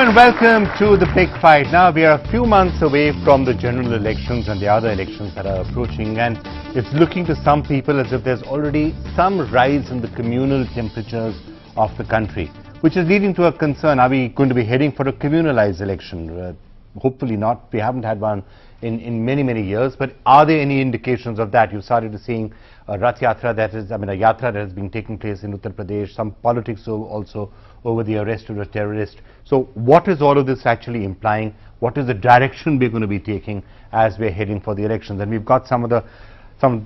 and welcome to the big fight. Now we are a few months away from the general elections and the other elections that are approaching, and it's looking to some people as if there's already some rise in the communal temperatures of the country, which is leading to a concern. Are we going to be heading for a communalized election? Hopefully not. We haven't had one in many years, but are there any indications of that? You started seeing a Rath Yatra, that is, a yatra that has been taking place in Uttar Pradesh, some politics also over the arrest of a terrorist. So what is all of this actually implying? What is the direction we're going to be taking as we're heading for the elections? And we've got some of the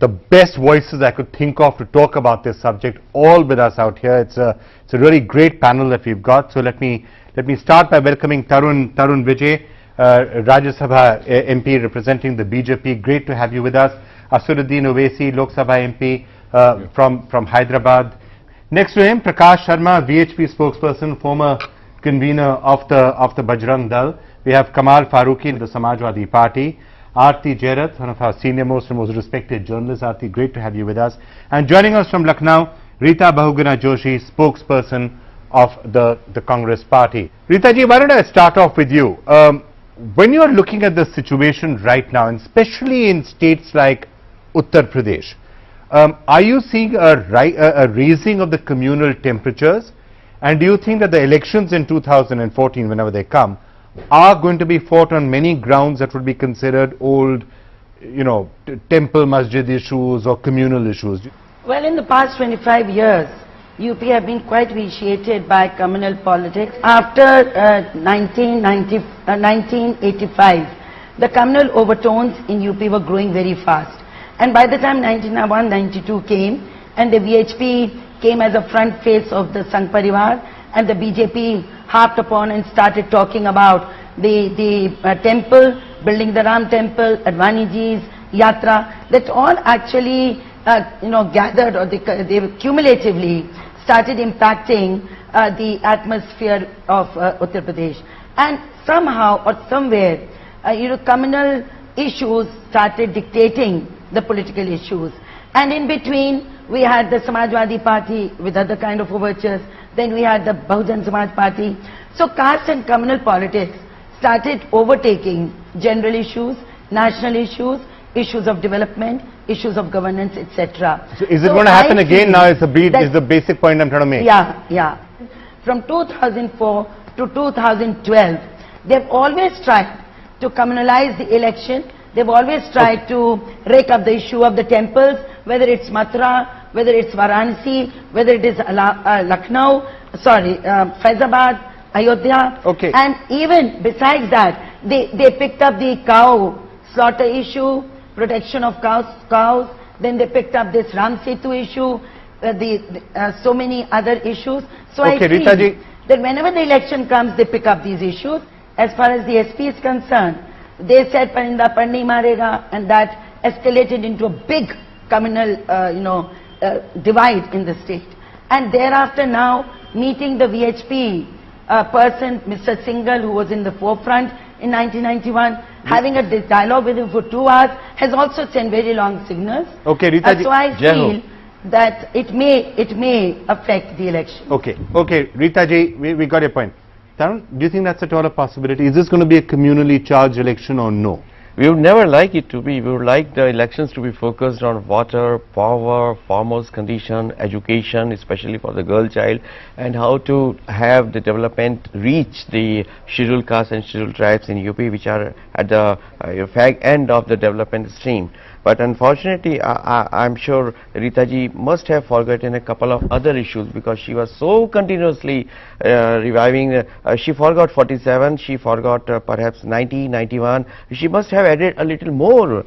best voices I could think of to talk about this subject all with us out here. It's a really great panel that we've got. So let me start by welcoming Tarun Vijay, Rajya Sabha MP representing the BJP. Great to have you with us. Asaduddin Owaisi, Lok Sabha MP from Hyderabad. Next to him, Prakash Sharma, VHP spokesperson, former convener of the Bajrang Dal. We have Kamal Farooqi, the Samajwadi Party. Aarti Jairath, one of our senior most and most respected journalists. Aarti, great to have you with us. And joining us from Lucknow, Rita Bahuguna Joshi, spokesperson of the Congress Party. Rita ji, why don't I start off with you? When you are looking at the situation right now, and especially in states like Uttar Pradesh, are you seeing a raising of the communal temperatures? And do you think that the elections in 2014, whenever they come, are going to be fought on many grounds that would be considered old, temple masjid issues or communal issues? Well, in the past 25 years, UP have been quite vitiated by communal politics. After 1985, the communal overtones in UP were growing very fast. And by the time 1991-92 came, and the VHP came as a front face of the Sangh Parivar, and the BJP harped upon and started talking about the temple, building the Ram temple, Advani ji's yatra, that all actually gathered, or they cumulatively started impacting the atmosphere of Uttar Pradesh. And somehow or somewhere, communal issues started dictating the political issues. And in between, we had the Samajwadi Party with other kind of overtures. Then we had the Bahujan Samaj Party. So caste and communal politics started overtaking general issues, national issues, issues of development, issues of governance, etc. So is it going to happen again now? Is the basic point I'm trying to make. Yeah. From 2004 to 2012, they've always tried to communalize the election. They've always tried to rake up the issue of the temples, whether it's Mathura, whether it's Varanasi, whether it is Lucknow, Faizabad, Ayodhya. Okay. And even besides that, they picked up the cow slaughter issue, protection of cows. Then they picked up this Ram Setu issue, so many other issues. So okay, I feel Rita-ji, that whenever the election comes, they pick up these issues. As far as the SP is concerned, they said Parinda Panni Marega, and that escalated into a big communal divide in the state. And thereafter now, meeting the VHP person, Mr. Singhal, who was in the forefront in 1991, having a dialogue with him for 2 hours, has also sent very long signals. Okay, Rita ji, so I feel that it may affect the election. Okay, Rita ji, we got your point. Tarun, do you think that's at all a possibility? Is this going to be a communally charged election or no? We would never like it to be. We would like the elections to be focused on water, power, farmers' condition, education, especially for the girl child, and how to have the development reach the scheduled castes and scheduled tribes in UP, which are at the fag end of the development stream. But unfortunately, I'm sure Rita ji must have forgotten a couple of other issues, because she was so continuously reviving. She forgot 47, she forgot perhaps 90, 91. She must have added a little more.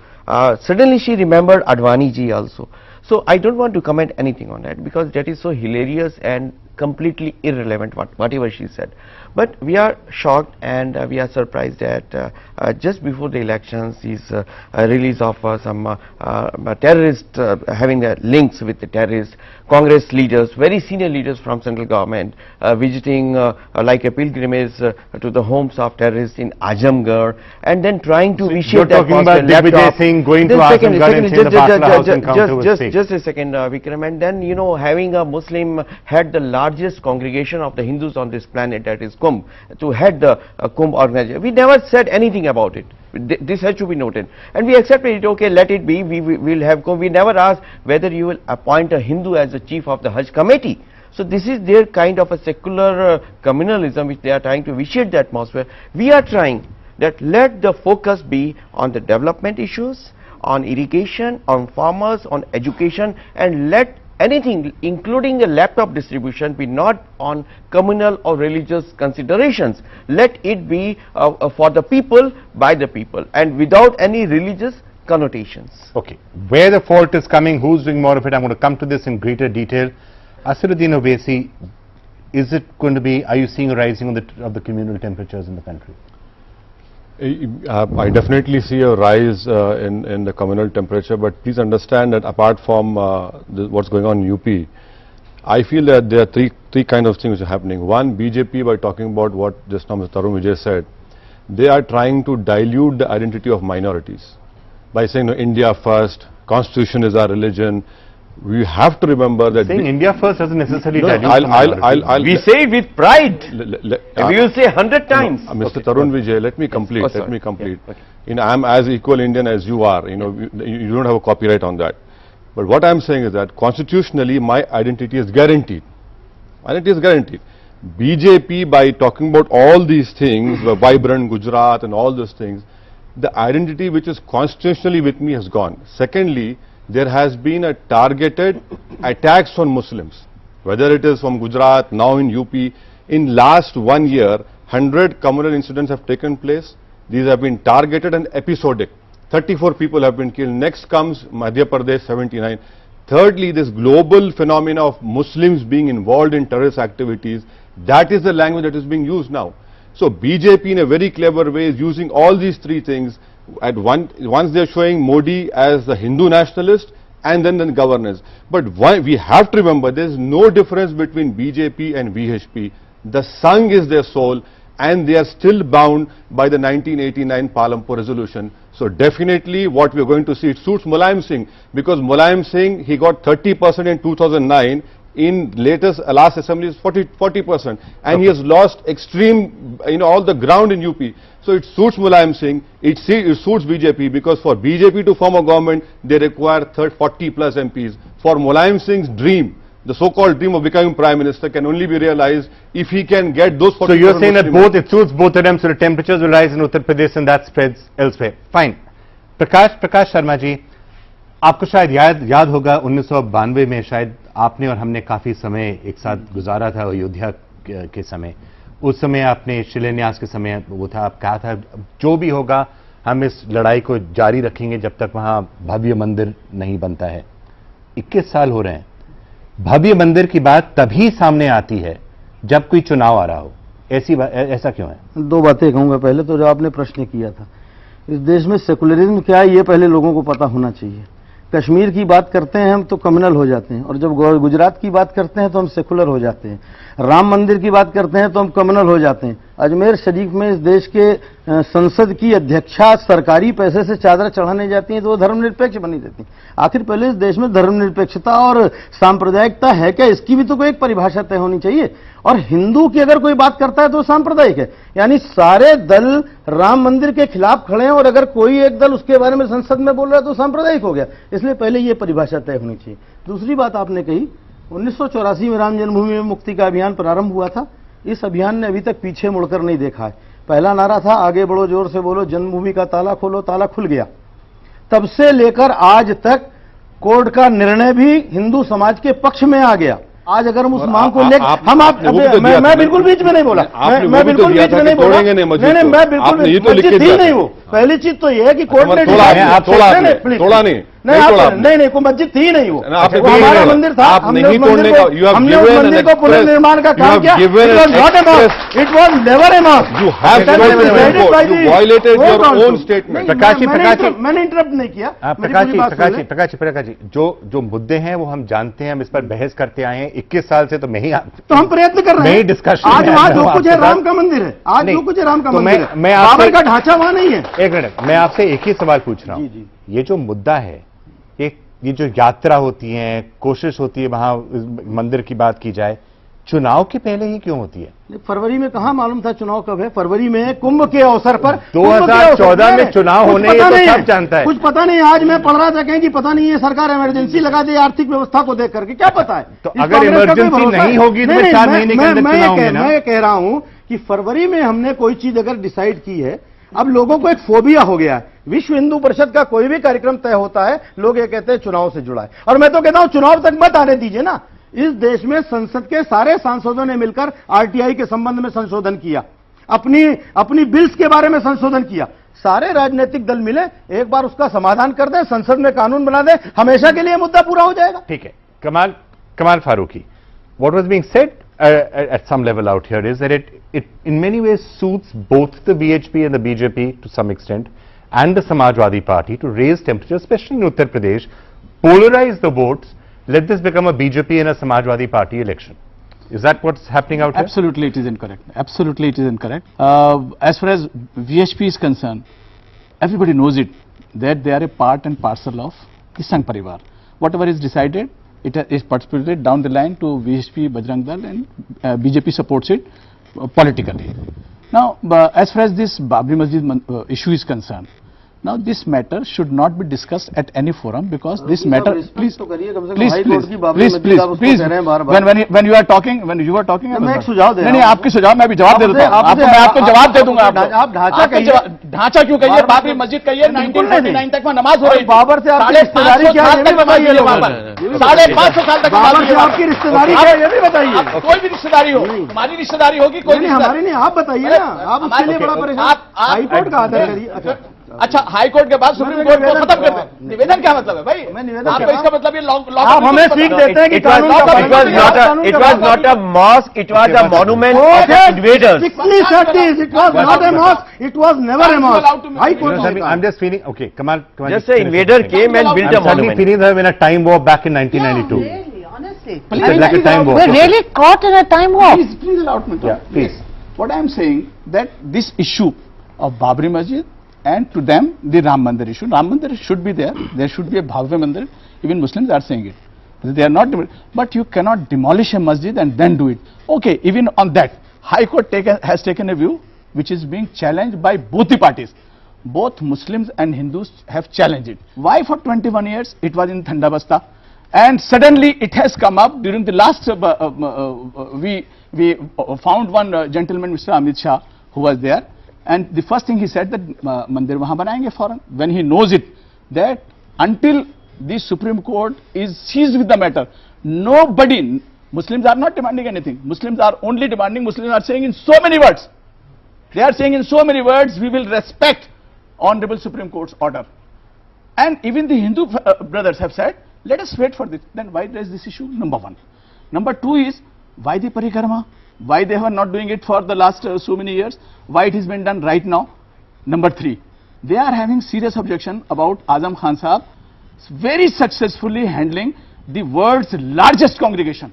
Suddenly she remembered Advani ji also. So I don't want to comment anything on that, because that is so hilarious and completely irrelevant, whatever she said. But we are shocked and we are surprised that just before the elections is release of some terrorists having links with the terrorists, Congress leaders, very senior leaders from central government visiting like a pilgrimage to the homes of terrorists in Azamgarh, and then trying to reshape that. You're talking about Digvijay Singh going to Azamgarh and saying the Batla House encounter was fake. Just a second, Vikram, and then having a Muslim had the largest congregation of the Hindus on this planet, that is Kumbh, to head the Kumbh organization. We never said anything about it. This has to be noted, and we accepted it. Okay, let it be. We will have Kumbh. We never asked whether you will appoint a Hindu as the chief of the Hajj committee. So this is their kind of a secular communalism which they are trying to vitiate the atmosphere. We are trying that let the focus be on the development issues, on irrigation, on farmers, on education, and let anything including the laptop distribution be not on communal or religious considerations. Let it be for the people, by the people, and without any religious connotations. Okay, where the fault is coming, who's doing more of it, I'm going to come to this in greater detail. Asaduddin Owaisi, is it going to be, are you seeing a rising of the communal temperatures in the country? I definitely see a rise in the communal temperature, but please understand that apart from what's going on in UP, I feel that there are three kinds of things happening. One, BJP, by talking about what just now Mr. Tarun Vijay said, they are trying to dilute the identity of minorities by saying, no, India first, Constitution is our religion. We have to remember that saying India first doesn't necessarily dilute. We say it with pride. We will say 100 times. Mr. Tarun Vijay, let me complete. Let me complete. Yeah, okay. You know, I am as equal Indian as you are. You know, you don't have a copyright on that. But what I am saying is that constitutionally, my identity is guaranteed. Identity is guaranteed. BJP, by talking about all these things, the vibrant Gujarat and all those things, the identity which is constitutionally with me has gone. Secondly, there has been a targeted attacks on Muslims, whether it is from Gujarat, now in UP. In last 1 year, 100 communal incidents have taken place. These have been targeted and episodic. 34 people have been killed. Next comes Madhya Pradesh, 79. Thirdly, this global phenomena of Muslims being involved in terrorist activities, that is the language that is being used now. So BJP in a very clever way is using all these three things. Once they are showing Modi as the Hindu nationalist and then the governance. But we have to remember there is no difference between BJP and VHP. The Sangh is their soul and they are still bound by the 1989 Palampur resolution. So definitely what we are going to see, it suits Mulayam Singh, because Mulayam Singh, he got 30% in 2009. In last assembly is 40%, and he has lost extreme, all the ground in UP. So it suits Mulayam Singh, it suits BJP, because for BJP to form a government, they require 40 plus MPs. For Mulayam Singh's dream, the so-called dream of becoming Prime Minister, can only be realized if he can get those 40. So you're saying that it suits both of them, so the temperatures will rise in Uttar Pradesh and that spreads elsewhere. Fine. Prakash Sharma ji, आपको शायद याद होगा 1992 में शायद आपने और हमने काफी समय एक साथ गुजारा था अयोध्या के समय. उस समय आपने शिलान्यास के समय वो था, आप कहा था जो भी होगा हम इस लड़ाई को जारी रखेंगे जब तक वहां भव्य मंदिर नहीं बनता है. 21 साल हो रहे हैं. भव्य मंदिर की बात तभी सामने आती है जब कोई चुनाव आ रहा हो. ऐसा क्यों है? दो बातें कहूंगा. पहले तो जो आपने प्रश्न किया था, इस देश में सेकुलरिज्म क्या है ये पहले लोगों को पता होना चाहिए. कश्मीर की बात करते हैं हम तो कम्युनल हो जाते हैं, और जब गुजरात की बात करते हैं तो हम सेकुलर हो जाते हैं. राम मंदिर की बात करते हैं तो हम कम्युनल हो जाते हैं. अजमेर शरीफ में इस देश के संसद की अध्यक्षा सरकारी पैसे से चादर चढ़ाने जाती हैं तो वो धर्मनिरपेक्ष बनी रहती हैं. आखिर पहले इस देश में धर्मनिरपेक्षता और सांप्रदायिकता है क्या, इसकी भी तो कोई एक परिभाषा तय होनी चाहिए. और हिंदू की अगर कोई बात करता है तो सांप्रदायिक है, यानी सारे दल राम मंदिर के खिलाफ खड़े हैं और अगर कोई एक दल उसके बारे में संसद में बोल रहा है तो सांप्रदायिक हो गया. इसलिए पहले ये परिभाषा तय होनी चाहिए. दूसरी बात आपने कही 1984 में राम जन्मभूमि में मुक्ति का अभियान प्रारंभ हुआ था. इस अभियान ने अभी तक पीछे मुड़कर नहीं देखा है. पहला नारा था आगे बढ़ो जोर से बोलो, जन्मभूमि का ताला खोलो, ताला खुल गया. तब से लेकर आज तक कोर्ट का निर्णय भी हिंदू समाज के पक्ष में आ गया. आज अगर हम उस मांग को लेकर मैं बिल्कुल बीच में नहीं बोला, मैं बिल्कुल बीच में नहीं बोला, नहीं मैं बिल्कुल मस्जिद थी नहीं. वो पहली चीज तो ये है कि कोर्ट ने तोड़ा नहीं कोई मस्जिद थी नहीं. वो हमारा मंदिर था, हमने उस मंदिर को पुनर्निर्माण का काम किया. It was never a mosque. मैंने इंटरप्ट नहीं किया. प्रकाश जी, जो मुद्दे हैं वो हम जानते हैं, हम इस पर बहस करते आए हैं 21 साल से. तो मैं ही तो हम प्रयत्न कर रहे हैं. डिस्कशन आज वहां जो कुछ है राम का मंदिर है, आज जो कुछ है राम का मंदिर है, बाबर का ढांचा वहां नहीं है. एक मिनट, मैं आपसे एक ही सवाल पूछ रहा हूं. ये जो मुद्दा है, ये जो यात्रा होती है, कोशिश होती है वहां मंदिर की बात की जाए, चुनाव के पहले ही क्यों होती है? फरवरी में कहाँ मालूम था चुनाव कब है? फरवरी में कुंभ के अवसर पर 2014 में चुनाव होने ये तो सब जानता है। कुछ पता नहीं, आज मैं पढ़ रहा था कहीं कि पता नहीं ये सरकार इमरजेंसी लगा दे आर्थिक व्यवस्था को देख करके, क्या पता है? तो अगर इमरजेंसी नहीं होगी तो 4 महीने के अंदर चुनाव होंगे ना? मैं कह रहा हूं कि फरवरी में हमने कोई चीज अगर डिसाइड की है, अब लोगों को एक फोबिया हो गया है। विश्व हिंदू परिषद का कोई भी कार्यक्रम तय होता है, लोग ये कहते हैं चुनाव से जुड़ा है, और मैं तो कहता हूं चुनाव तक मत आने दीजिए ना। इस देश में संसद के सारे सांसदों ने मिलकर आरटीआई के संबंध में संशोधन किया, अपनी बिल्स के बारे में संशोधन किया। सारे राजनीतिक दल मिले, एक बार उसका समाधान कर दें, संसद में कानून बना दें, हमेशा के लिए मुद्दा पूरा हो जाएगा। ठीक है। Kamal Farooqui, what was being said at some level out here is that it in many ways suits both the VHP and the BJP to some extent and the Samajwadi Party to raise temperature, especially in Uttar Pradesh, polarize the votes, let this become a BJP and a Samajwadi Party election. Is that what's happening out here? Absolutely, it is incorrect. Absolutely, it is incorrect. As far as VHP is concerned, everybody knows it, that they are a part and parcel of the Sangh Parivar. Whatever is decided, it is participated down the line to VHP, Bajrang Dal, and BJP supports it politically. Now, as far as this Babri Masjid issue is concerned, now this matter should not be discussed at any forum, because this matter, please, when you are talking, मैं एक सुझाव दे रहा हूं। नहीं, आपके सुझाव मैं भी जवाब दे देता हूं, मैं आपको जवाब दे दूंगा। आप ढांचा क्यों कहिए? बाबरी मस्जिद कहिए, 1949 तक वहाँ नमाज हो रही थी। बाबर से आपकी रिश्तेदारी क्या है ये भी बताइए। 550 साल तक बाबर से आपकी रिश्तेदारी क्या है ये भी बताइए। कोई भी रिश्तेदारी हो, हमारी रिश्तेदारी होगी, कोई नहीं, हमारी नहीं, आप बताइए ना। आप उसके लिए बड़ा परेशान, हाईकोर्ट का आदर करिए। अच्छा, हाई कोर्ट के बाद सुप्रीम कोर्ट को खत्म कर दे। निवेदन क्या मतलब है भाई? मैं निवेदन आपका इसका मतलब ये लॉ आप हमें सीख देते हैं कि It was not a mosque, it was a monument of invaders. Strictly said this, it was not a mosque, it was never a mosque. High Court said I'm just feeling, okay, Kamal Just an invader came and built a I'm suddenly monument. feeling that I'm in a time warp back in 1992. Really, honestly. It's like a time warp. We're really caught in a time warp. Please allow me to. Yeah, please. Yes. What I am saying, that this issue of Babri Masjid, and to them the Ram Mandir issue, Ram Mandir should be there. There should be a Bhavya Mandir. Even Muslims are saying it. They are not, but you cannot demolish a masjid and then do it. Okay, even on that, High Court has taken a view which is being challenged by both the parties. Both Muslims and Hindus have challenged it. Why for 21 years? It was in Thandabasta, and suddenly it has come up during the last. We found one gentleman, Mr. Amit Shah, who was there. And the first thing he said that mandir wahan banayenge foreign, when he knows it, that until the Supreme Court is seized with the matter, nobody, Muslims are not demanding anything. Muslims are only demanding, Muslims are saying in so many words, they are saying in so many words, we will respect Honorable Supreme Court's order. And even the Hindu brothers have said, let us wait for this. Then why raise this issue? Number one. Number two is, why the parikrama? Why they were not doing it for the last so many years? Why it has been done right now? Number three, they are having serious objection about Azam Khan Sahab very successfully handling the world's largest congregation.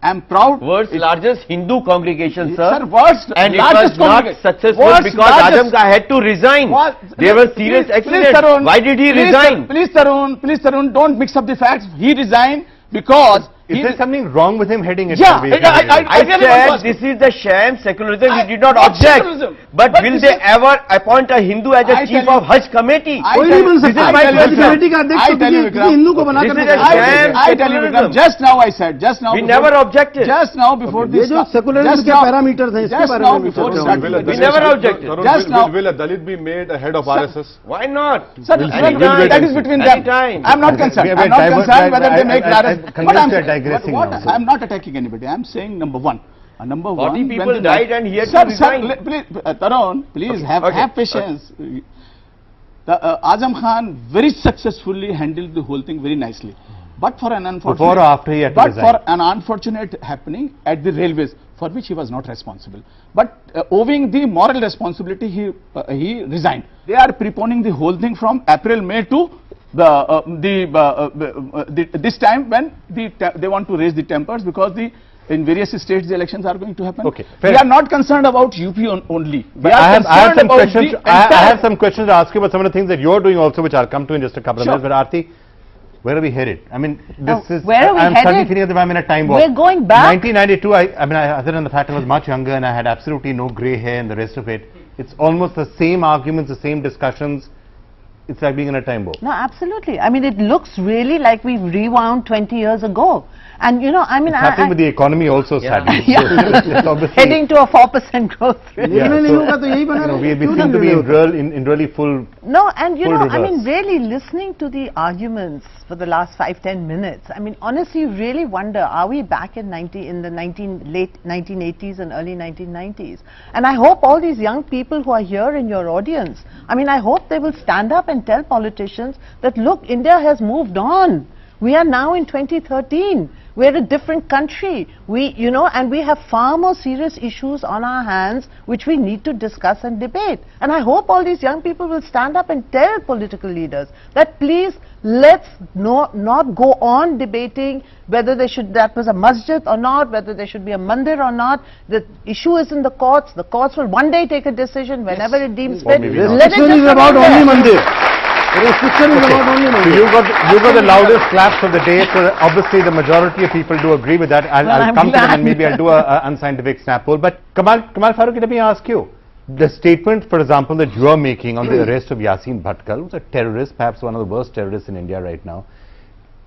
I am proud. World's largest Hindu congregation, sir. Sir, world's and it largest was not congregation. successful World's because largest. Azam Khan had to resign. There were serious accidents. Tarun, Why did he resign? Please Tarun, don't mix up the facts. He resigned because Is there something wrong with him heading it? Yeah, I said this is the sham secularism. He did not object. But will they ever appoint a Hindu as a chief of Hajj committee? कोई नहीं बन सकता। my question. Committee का अध्यक्ष तो किसी हिंदू को बना कर This is a sham I tell you, Vikram, just now I said, just now. We before- never objected. Just now before ये this. जो सेकुलरिज्म के पैरामीटर्स हैं इसके Just बारे now में before चर्चा starting होगी। the We never objected. Just now. Will a Dalit be made a head of RSS? Why not? Sir, Anytime. that is between them. Anytime. I'm not concerned. We- I'm not concerned whether they make I But convinced I'm you are saying- digressing what- now, sir. I'm not attacking anybody. I'm saying number one. Number 40 one. people when the- died and he had Sir, to resign. please, Tarun, please have patience. The Azam Khan very successfully handled the whole thing very nicely. But for an unfortunate, Before or after he had to but resign? for an unfortunate happening at the railways, for which he was not responsible. But owing the moral responsibility, he resigned. They are preponing the whole thing from April, May to this time when they want to raise the tempers, because in various states the elections are going to happen. Okay, we are not concerned about UP only. We But are I have concerned some about questions. the I entire- have some questions to ask you about some of the things that you're doing also, which I'll come to in just a couple of Sure. minutes. But Aarti, Where are we headed? I mean, this is. where are we I'm suddenly headed? feeling that I'm in a time warp. We're going back. 1992. I mean, other than the fact I was much younger and I had absolutely no grey hair and the rest of it. It's almost the same arguments, the same discussions. It's like being in a time warp. No, absolutely. I mean, it looks really like we've rewound 20 years ago. And you know, I mean, It's happening with the economy also, sadly. Yeah. It's obviously- heading to a 4% growth rate. Yeah, निर्णय नहीं so, होगा तो यही बना you know, रहेगा। we क्यों seem to निर्णय be होता? in really full. No, and you Full know, I mean, reverse. really listening to the arguments for the last 5-10 minutes, I mean, honestly, you really wonder, are we back in the late 1980s and early 1990s? And I hope all these young people who are here in your audience, I mean, I hope they will stand up and tell politicians that, look, India has moved on. We are now in 2013. We're a different country. You know, and we have far more serious issues on our hands which we need to discuss and debate. And I hope all these young people will stand up and tell political leaders that please let's not go on debating whether that was a masjid or not, whether there should be a mandir or not. The issue is in the courts. The courts will one day take a decision whenever it deems fit. maybe not. Let it Restriction just is come about in there. only mandir. Restriction is about only So mandir. you got the loudest claps of the day. So obviously the majority of people do agree with that. I'll I'm come to them glad. and maybe I'll do a unscientific snap poll. But Kamal Farooqi, let me ask you. The statement, for example, that you are making on the arrest of Yasin Bhatkal, who's a terrorist, perhaps one of the worst terrorists in India right now.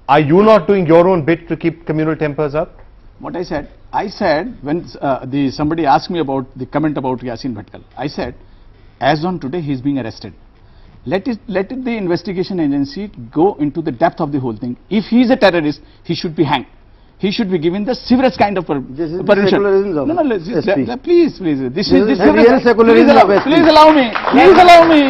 Are you not doing your own bit to keep communal tempers up? What I said when somebody asked me about the comment about Yasin Bhatkal, I said, as on today he is being arrested. Let the investigation agency go into the depth of the whole thing. If he is a terrorist, he should be hanged. He should be given the severest kind of This is the punishment. secularism of No, SP. please. This is the the real secularism of SP. Please allow me. Please allow me.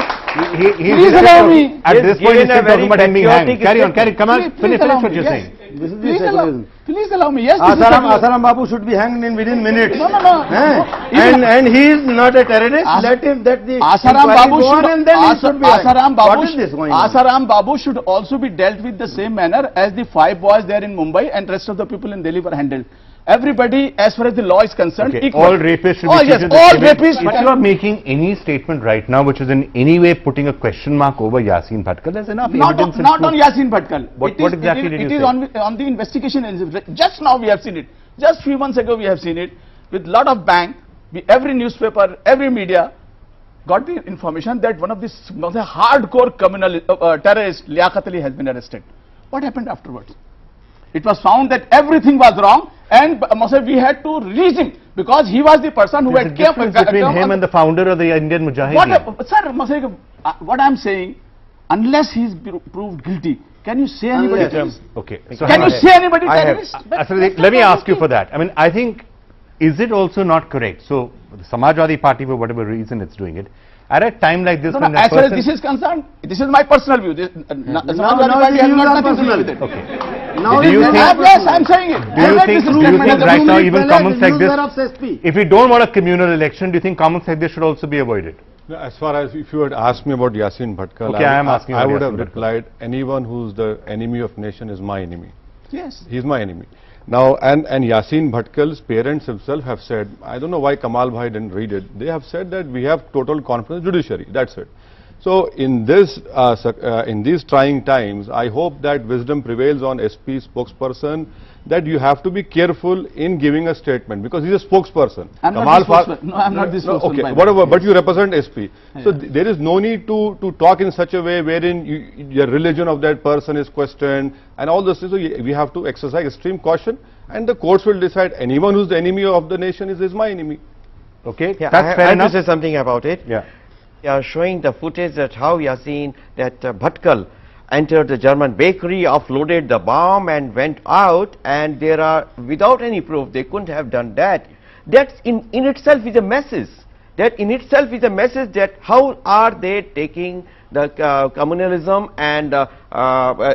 Please allow me. At this point, he's given a still talking very about him being hanged. patriotic Carry on, Come on, Please finish allow what me, you're yes. saying. This is the secularism. Please allow me. Yes, this is Asaram secularism. Babu should be hanged within minutes. No. And he is not a terrorist. Let the Asaram inquiry Babu go on should, and then he should be hanged. What is this going on? Asaram Babu should also be dealt with the same manner as the 5 boys there in Mumbai and rest of the people in Delhi were handled. Everybody, as far as the law is concerned, Okay, equal. all rapists should be Oh yes, treated the all same way. rapists. If you are making any statement right now which is in any way putting a question mark over Yasin Bhatkal, there's enough evidence and Not on proof. Yasin Bhatkal. What exactly did you It is say? on the investigation. Just now we have seen it. Just few months ago we have seen it. With lot of bang, every newspaper, every media got the information that one of the hardcore criminal terrorist, Liaquat Ali, has been arrested. What happened afterwards? It was found that everything was wrong and we had to release him because he was the person who There's a had come difference between him and the founder of the Indian Mujahideen. Sir, what I am saying, unless he is proved guilty, can you say anybody terrorist? Okay. So Can you say anybody I have- terrorist? Asaduddin, let me ask you for that. I mean, I think, is it also not correct? So, the Samajwadi Party, for whatever reason it's doing it, at a time like this, No, when a as far as person- this is concerned, this is my personal view. Samajwadi now Party these has views not are nothing to do personal. with it. Okay. Now Do you think- Yes, I am saying it. Do you think right now even comments like this, this? if we don't want a communal election, do you think comments like this should also be avoided? No, as far as if you had asked me about Yasin Bhatkal, Okay, I am asking I about would have Yasin Bhatkal. replied, anyone who's the enemy of nation is my enemy. Yes. He's my enemy. Now, and Yasin Bhatkal's parents himself have said, I don't know why Kamal Bhai didn't read it, they have said that we have total confidence in judiciary, that's it. So, in these trying times, I hope that wisdom prevails on SP spokesperson, that you have to be careful in giving a statement, because he's a spokesperson. I'm not the spokesperson. No, I'm not the spokesperson. Okay, by whatever, that. but you represent SP. So, there is no need to talk in such a way wherein your religion of that person is questioned and all this. So, we have to exercise extreme caution, and the courts will decide anyone who's the enemy of the nation is my enemy. Okay, Yeah, that's fair I have enough. to say something about it. Yeah. They are showing the footage that how Yasin, that Bhatkal entered the German bakery, offloaded the bomb and went out, and there are, without any proof, they couldn't have done that. That in itself is a message. That in itself is a message that how are they taking the communalism and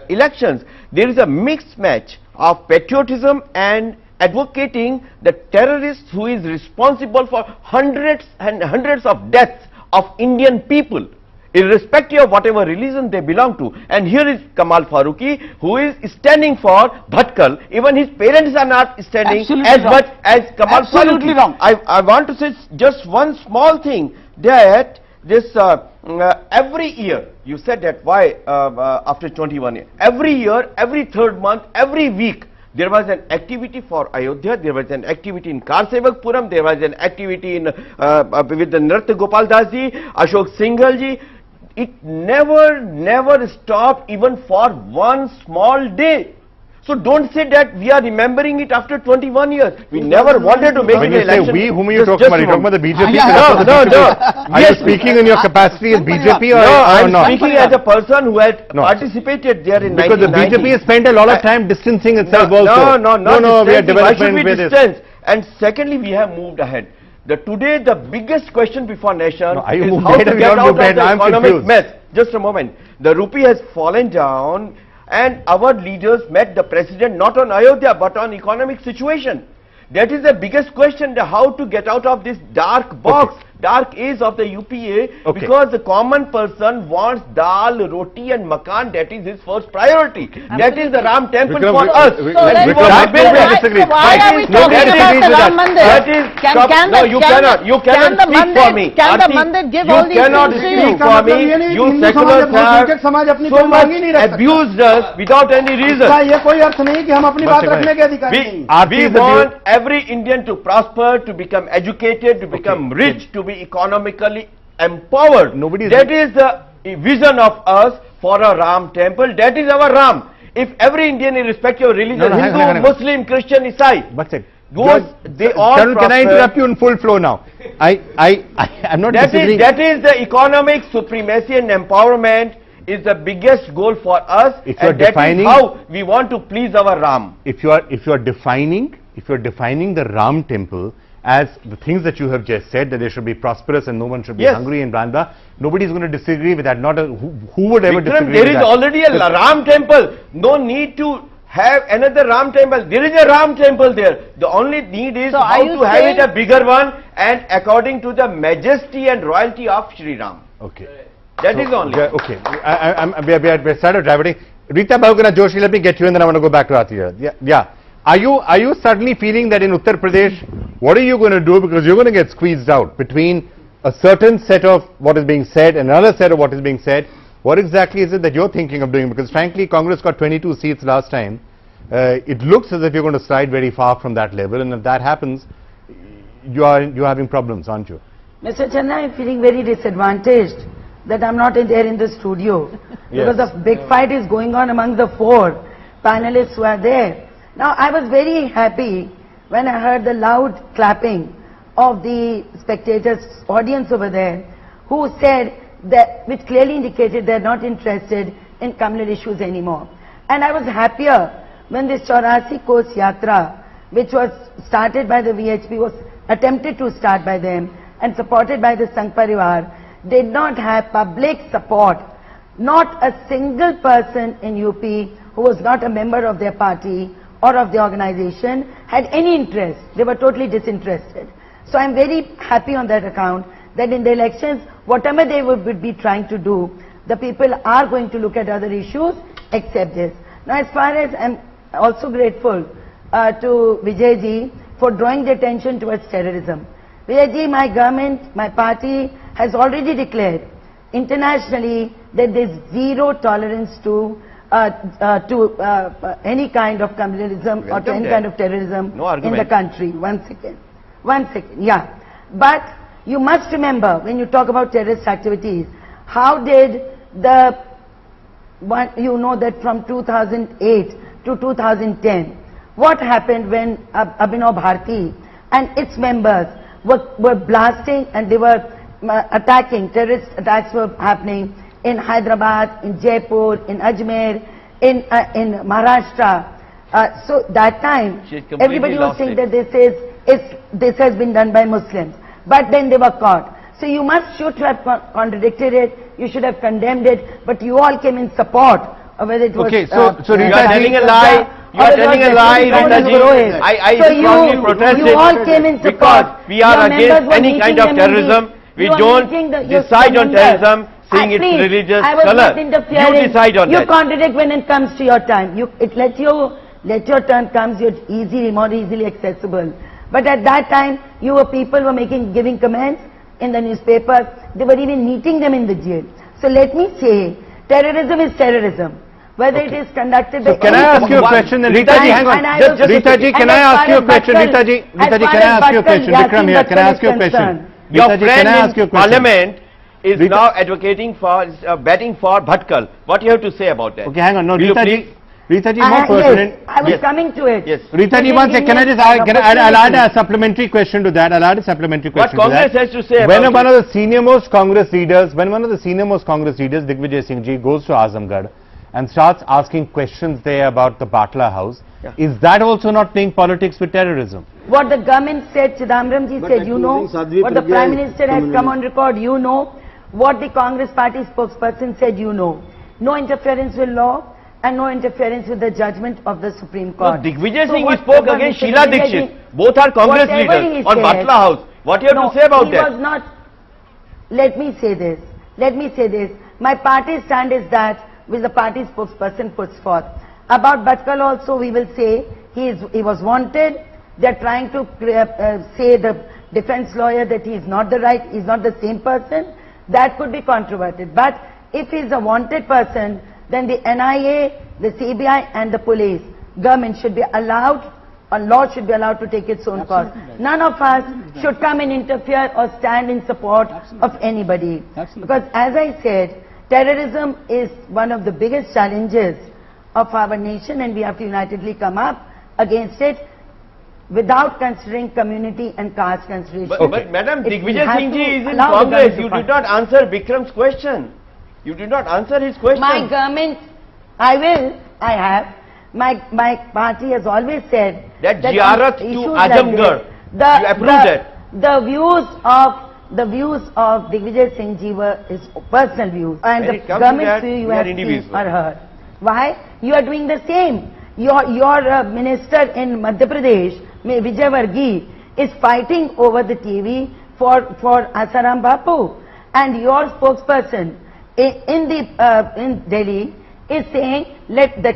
elections. There is a mixed match of patriotism and advocating the terrorist who is responsible for hundreds and hundreds of deaths of Indian people, irrespective of whatever religion they belong to. And here is Kamal Farooqi, who is standing for Bhatkal. Even his parents are not standing Absolutely as wrong. much as Kamal Absolutely Farooqi. wrong. I want to say just one small thing, that this every year, you said that why after 21 years, every year, every third month, every week, there was an activity for Ayodhya, there was an activity in Karsevakpuram, there was an activity in with the Nritya Gopal Das ji, Ashok Singhal ji. It never stopped even for one small day. So don't say that we are remembering it after 21 years. We never wanted to make when an election. When you say we, whom are you talking about? Are you talking about the BJP? No. Are you speaking in your capacity as BJP or no, I'm not? speaking as a person who had participated there in because 1990. the BJP has spent a lot of time distancing itself also. No, we are developing. Why should we distance? And secondly, we have moved ahead. Today, the biggest question before nation is how to get out of the economic mess. Just a moment. The rupee has fallen down and our leaders met the president not on Ayodhya but on economic situation. That is the biggest question, how to get out of this dark box, dark age of the UPA, because the common person wants dal, roti and makan. That is his first priority. That is the Ram temple for us. So why are we talking about the Ram Mandir? That is, no, you cannot speak for me. Can the Mandir give all these things to you? You cannot speak for me. You seculars have so much abused us without any reason. We want every Indian to prosper, to become educated, to become rich, to be economically empowered. That is the vision of us for a Ram temple. That is our Ram. If every Indian, irrespective of religion, Hindu, Muslim, Christian, Isai, they all prosper. Can I interrupt you in full flow now? I'm not disagreeing. That is the economic supremacy and empowerment is the biggest goal for us, and that is how we want to please our Ram. If you are defining the Ram temple as the things that you have just said, that they should be prosperous and no one should be hungry and blah blah, nobody is going to disagree with that. Who would ever disagree with that? There is already a Ram temple. No need to have another Ram temple. There is a Ram temple there. The only need is how to have it a bigger one and according to the majesty and royalty of Shri Ram. Okay. That is only. Okay. We started diverting. Rita Bhagana Joshi, let me get you and then I want to go back to Atiya. Yeah. Are you suddenly feeling that in Uttar Pradesh, what are you going to do, because you're going to get squeezed out between a certain set of what is being said and another set of what is being said? What exactly is it that you're thinking of doing? Because frankly, Congress got 22 seats last time. It looks as if you're going to slide very far from that level, and if that happens, you're having problems, aren't you? Mr. Channa, I'm feeling very disadvantaged that I'm not there in the studio because the big fight is going on among the four panelists who are there. Now, I was very happy when I heard the loud clapping of the spectators, audience over there, who said that, which clearly indicated they're not interested in communal issues anymore. And I was happier when this 84 Kos Yatra, which was started by the VHP, was attempted to start by them and supported by the Sangh Parivar, did not have public support. Not a single person in UP who was not a member of their party or of the organization had any interest. They were totally disinterested. So I'm very happy on that account that in the elections, whatever they would be trying to do, the people are going to look at other issues except this. Now, as far as I'm also grateful to Vijay ji for drawing the attention towards terrorism. Vijay ji, my government, my party has already declared internationally that there's zero tolerance to any kind of communalism or to any kind of terrorism in the country. One second, yeah. But you must remember, when you talk about terrorist activities, how did you know that from 2008 to 2010, what happened when Abhinav Bharti and its members were blasting and they were attacking, terrorist attacks were happening in Hyderabad, in Jaipur, in Ajmer, in Maharashtra. So that time, everybody was saying that this has been done by Muslims. But then they were caught. So you should have contradicted it, you should have condemned it, but you all came in support of whether it was... Okay, so you are telling a lie. You are telling a lie, Rita. I strongly protest it. You all came in support. Because we are against any kind of terrorism. We don't decide on terrorism seeing its religious color. You decide on that. You contradict when it comes to your time. Let your turn comes, you're more easily accessible. But at that time, people were giving comments. in the newspaper. They were even meeting them in the jail. So let me say, terrorism is terrorism. Whether it is conducted by... Can I ask you a question then? Rita ji, hang on. Rita ji, can I ask you a question? Rita ji, can I ask you a question? Vikram here, can I ask you a question? Your Rita ji, can I ask you a friend in question? Parliament is now advocating for, betting for Bhatkal. What do you have to say about that? Okay, hang on. No, Will you Rita ji, please? Rita ji, more pertinent. Yes, I was Yes. coming to it. Yes. Rita ji, one second. Can I just I'll add a supplementary question to that. I'll add a supplementary What question to that. Congress has to say When about one it? of the senior most Congress leaders, Digvijay Singh ji, goes to Azamgarh and starts asking questions there about the Batla House, is that also not playing politics with terrorism? What the government said, Chidambaram ji said, you know. What the Prime Minister has come on record, you know. What the Congress party spokesperson said, you know. No interference with law and no interference with the judgment of the Supreme No, Court. Digvijay So Singh what spoke the against Mr. Sheila Digvijay Dixit. Singh- Both are Congress whatever he leaders on said- Batla House. What do you have to say about he that? was not. Let me say this. Let me say this. My party's stand is that which the party spokesperson puts forth. About Bhatkal also we will say he was wanted. They are trying to say the defense lawyer that he is not the same person. That could be controverted. But if he is a wanted person, then the NIA, the CBI and the police, government should be allowed, or law should be allowed to take its own course. None of us should come and interfere or stand in support of anybody. Because as I said, terrorism is one of the biggest challenges of our nation and we have to unitedly come up against it without considering community and caste consideration. But Madam, We Digvijay have Singh to ji is in allow the Congress. government to You fund. did not answer Bikram's question. You did not answer his question. My government, I have. My party has always said That on ziyarat to issues like Azamgarh, this, you approved it. The views of Digvijay Singh ji were his personal views, and When the it comes to government's that, view you we are have seen individual. or heard. Why? You are doing the same. Your minister in Madhya Pradesh, Vijay Varghese, is fighting over the TV for Asaram Bapu, and your spokesperson in Delhi is saying let the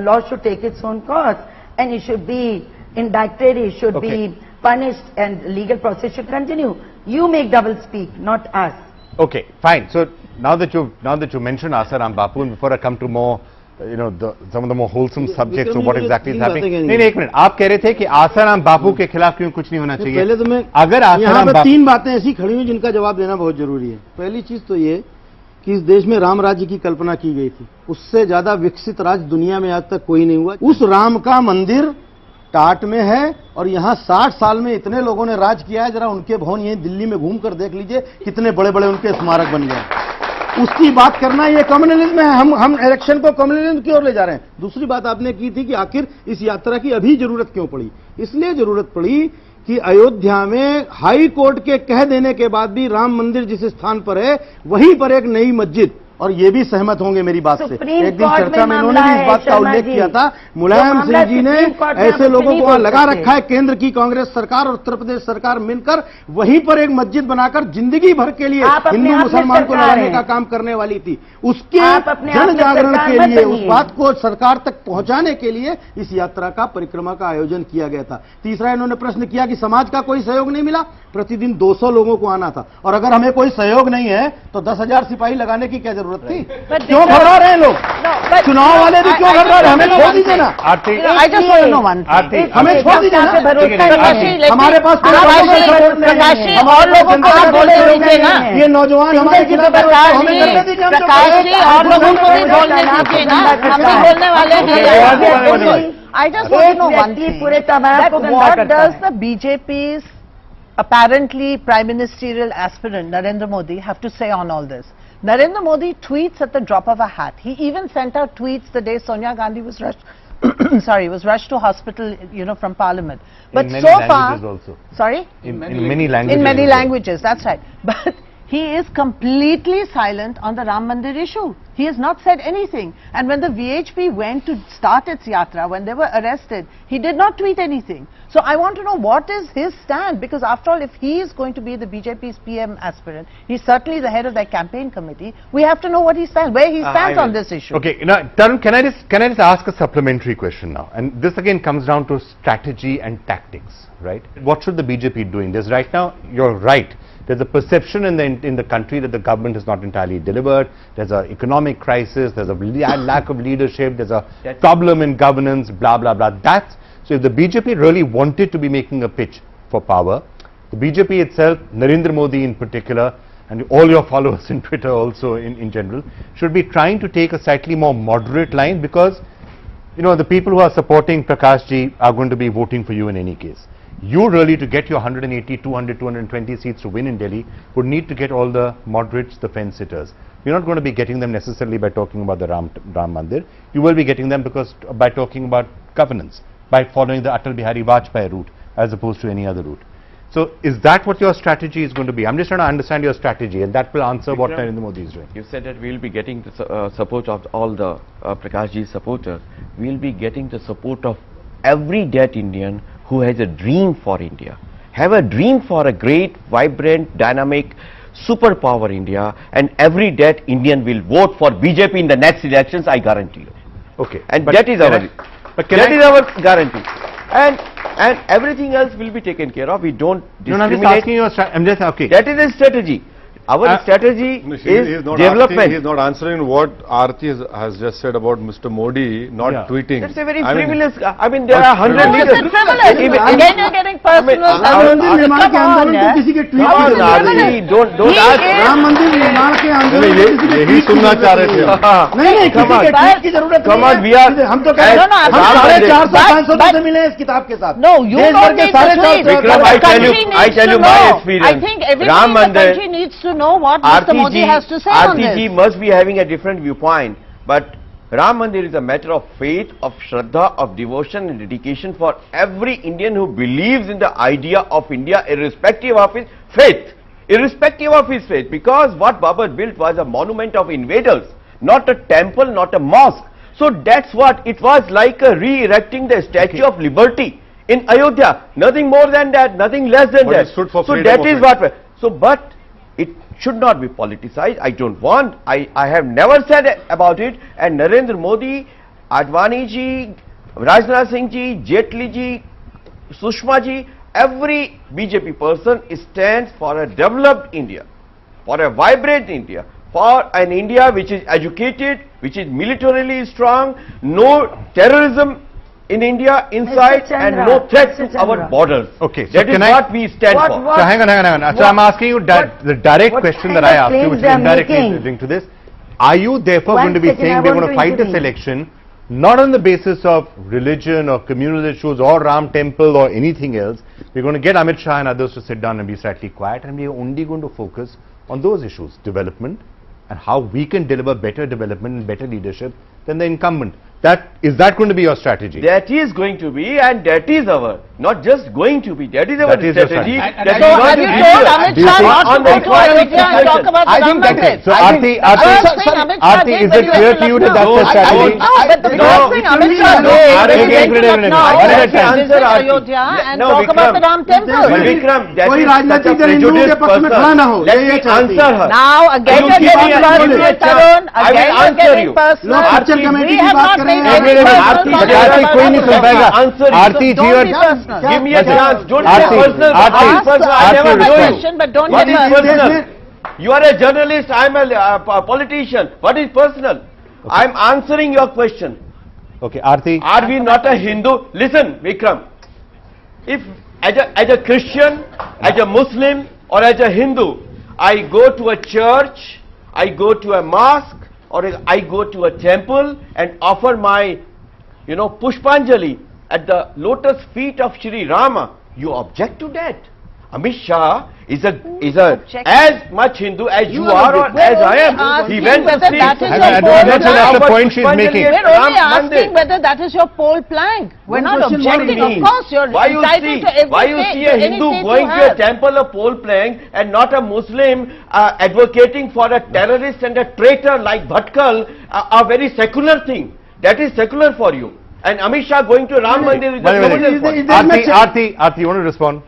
law should take its own course and he should be indicted, he should be punished and legal process should continue. You make double speak, not us. Okay, fine. So now that you mentioned Asaram Bapu, and before I come to more, some of the more wholesome subjects of what exactly is happening. नहीं, एक minute, आप कह रहे थे कि आसाराम बापू के खिलाफ क्यों कुछ नहीं होना चाहिए? पहले तो मैं अगर आसाराम बापू 3 बातें ऐसी खड़ी हुई जिनका जवाब देना बहुत जरूरी है। पहली चीज तो ये कि इस देश में राम राज्य की कल्पना की गई थी, उससे ज्यादा विकसित राज्य दुनिया में आज तक कोई नहीं हुआ। उस राम का मंदिर टाट में है और यहाँ 60 साल में इतने लोगों ने राज किया है, जरा उनके भवन यहीं दिल्ली में घूम कर देख लीजिए कितने बड़े बड़े उनके स्मारक बन गए। उसकी बात करना ये कम्युनलिज्म है, हम इलेक्शन को कम्युनलिज्म की ओर ले जा रहे हैं। दूसरी बात आपने की थी कि आखिर इस यात्रा की अभी जरूरत क्यों पड़ी? इसलिए जरूरत पड़ी कि अयोध्या में हाई कोर्ट के कह देने के बाद भी राम मंदिर जिस स्थान पर है वहीं पर एक नई मस्जिद, और ये भी सहमत होंगे मेरी बात से, एक दिन चर्चा में इन्होंने भी इस बात का उल्लेख किया था, मुलायम सिंह जी ने ऐसे लोगों को वहां लगा रखा है, केंद्र की कांग्रेस सरकार और उत्तर प्रदेश सरकार मिलकर वहीं पर एक मस्जिद बनाकर जिंदगी भर के लिए हिंदू मुसलमान को लड़ाने का काम करने वाली थी। उसके जन जागरण के लिए, उस बात को सरकार तक पहुंचाने के लिए इस यात्रा का परिक्रमा का आयोजन किया गया था। तीसरा, इन्होंने प्रश्न किया कि समाज का कोई सहयोग नहीं मिला। प्रतिदिन 200 लोगों को आना था, और अगर हमें कोई सहयोग नहीं है तो 10,000 सिपाही लगाने की क्या जरूरत थी? क्यों घबरा रहे हैं लोग? चुनाव वाले भी क्यों घबरा रहे हैं? हमें छोड़ दीजिए ना। I just want to know one thing. हमें छोड़ दीजिए ना। हमारे पास प्रकाशी और लोगों को भी बोलने दीजिए ना। ये नौजवान हमारे खिलाफ प्रकाशी और लोगों को भी बोलने दीजिए ना, हम भी बोलने वाले हैं। I just want to know one thing, that what does the BJP's apparently prime ministerial aspirant Narendra Modi have to say on all this? Narendra Modi tweets at the drop of a hat. He even sent out tweets the day Sonia Gandhi was rushed was rushed to hospital, from Parliament. But so far, also. sorry? In many languages. In many languages, that's right. But he is completely silent on the Ram Mandir issue. He has not said anything. And when the VHP went to start its yatra, when they were arrested, he did not tweet anything. So I want to know what is his stand, because after all, if he is going to be the BJP's PM aspirant, he's certainly the head of their campaign committee, we have to know what he stands, where he stands on this issue. Okay, now, Tarun, can I just ask a supplementary question now? And this again comes down to strategy and tactics, right? What should the BJP be doing? There's right now, you're right, there's a perception in the country that the government has not entirely delivered. There's an economic crisis, there's a lack of leadership, there's a problem in governance, blah, blah, blah. So if the BJP really wanted to be making a pitch for power, the BJP itself, Narendra Modi in particular, and all your followers in Twitter also in general, should be trying to take a slightly more moderate line, because, you know, the people who are supporting Prakash ji are going to be voting for you in any case. You really, to get your 180, 200, 220 seats to win in Delhi, would need to get all the moderates, the fence sitters. You're not going to be getting them necessarily by talking about the Ram Mandir. You will be getting them by talking about governance, by following the Atal Bihari Vajpayee route as opposed to any other route. So is that what your strategy is going to be? I'm just trying to understand your strategy, and that will answer what Narendra Modi is doing. You said that we will be getting the support of all the Prakash ji supporters. We will be getting the support of every dead Indian who has a dream for India, have a dream for a great, vibrant, dynamic, superpower India, and every dead Indian will vote for BJP in the next elections, I guarantee you. Okay. And that is our guarantee. And everything else will be taken care of. We don't discriminate. No, I'm just asking you, I'm just, okay. That is a strategy. Our strategy is development. He is not answering what Aarti has just said about Mr. Modi not tweeting. That's a very frivolous. I mean, there are 100 Who is leaders. it frivolous? Again, you're getting personal. Ram मंदिर निर्माण के आंदोलन को किसी के tweet Come on, Aarti, don't ask. Ram मंदिर निर्माण के आंदोलन को किसी के यही सुनना चाह रहे थे हम। नहीं किसी के ट्वीट की जरूरत नहीं Come on, we are. हम तो कह रहे हैं हम 450 सांसदों से मिले इस किताब के साथ। No, you don't need to tweet. Vikram, I tell you my experience. I think everybody in the country needs to know what Mr. Modi has to say on this. Aarti ji must be having a different viewpoint, but Ram Mandir is a matter of faith, of shraddha, of devotion and dedication for every Indian who believes in the idea of India, irrespective of his faith. Irrespective of his faith, because what Babur built was a monument of invaders, not a temple, not a mosque. So that's what it was, like a re-erecting the Statue of Liberty in Ayodhya. Nothing more than that, nothing less than that. It stood for so freedom that of is what. So, but it should not be politicized. I don't want. I have never said about it. And Narendra Modi, Advani ji, Rajnath Singh ji, Jetli ji, Sushma ji, every BJP person stands for a developed India, for a vibrant India, for an India which is educated, which is militarily strong, no terrorism in India inside, and no threat to our borders. Okay, so that is what we stand for. So hang on. So I'm asking you the direct question that I asked you, which is indirectly linked to this. Are you therefore going to be saying we're going to fight this election not on the basis of religion or communal issues or Ram temple or anything else? We're going to get Amit Shah and others to sit down and be slightly quiet, and we're only going to focus on those issues, development, and how we can deliver better development and better leadership than the incumbent. Is that going to be your strategy? That is going to be, and that is our, not just going to be, that is our strategy. So have you told Amit Shah not to go to Ayodhya and talk about the Ram Mandir? So Aarti, is it clear to you that that's the strategy? But the first thing Amit Shah did is to Ayodhya and talk about the Ram temple. Vikram, that कोई is such a राजनीतिक दल हिंदुओं के prejudiced पक्ष में खड़ा ना हो, person. Let ये me चाहती answer है। her. Now again you're getting personal, Tarun. I will Again you're answer getting you. personal. लोग चर्चा कमेटी We की have बात not कर रहे made हैं। any personal Aarti, कोई नहीं सुन पाएगा। Answer you. Aarti ji Don't और be personal. Give me a chance. Don't Aarti, say personal. Aarti, Ask personal. I Aarti, never my know you. question, but don't What get is personal. personal? You are a journalist. I am a politician. What is personal? I am answering your question. Okay, Aarti. Are we not a Hindu? Listen, Vikram. If as a Christian, as a Muslim, or as a Hindu, I go to a church, I go to a mosque, or I go to a temple and offer my, Pushpanjali at the lotus feet of Shri Rama, you object to that. Amit Shah is a objecting? as much Hindu as you are are or objecting. as I We're am. only He went to asking see. whether that is I your don't poll know that's the plank. point she's making. We're only asking whether that is your poll plank. We're One not question, what objecting. do you Of mean? course, you're Why you entitled see? to every Why you faith, see a to any Hindu faith you going to a have. temple of pole playing and not a Muslim advocating for a terrorist and a traitor like Bhatkal, a very secular thing. That is secular for you. And Amit Shah going to Ram Mandir is a criminal for you. Aarti, you want to respond?